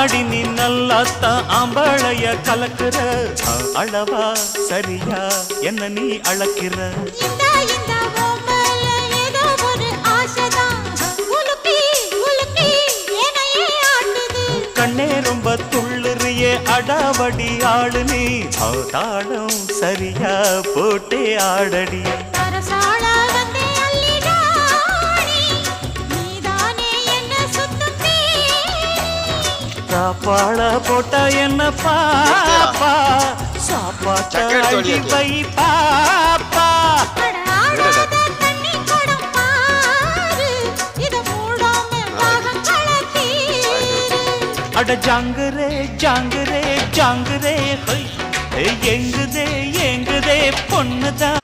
ஆடி நீ நல்லாத்தான் ஆம்பளைய கலக்குற அளவா சரியா என்ன நீ அளக்கிற இந்த இந்த ஓமல ஏதோ ஒரு ஆசைதான் உலுக்கி உலுக்கி என்னையே ஆட்டுது கண்ணே ரொம்ப துள்ளுறியே அடாவடி ஆளு நீ தாளம் சரியா போட்டே ஆடடி அரசாள வந்தே அள்ளிடாடி நீதானே என்ன சுத்தத்தே சாப்பாட போட்டா என்ன பாப்பா சாப்பாட்ட அடி வை பாப்பா அடாடாத தண்ணி குடம் பாரு இத மூடாம தாகம் கலத்தீரு அட ஜாங்குரே ஜாங்குரே ஜாங்குரே எங்குதே எங்குதே பொண்ணுதான்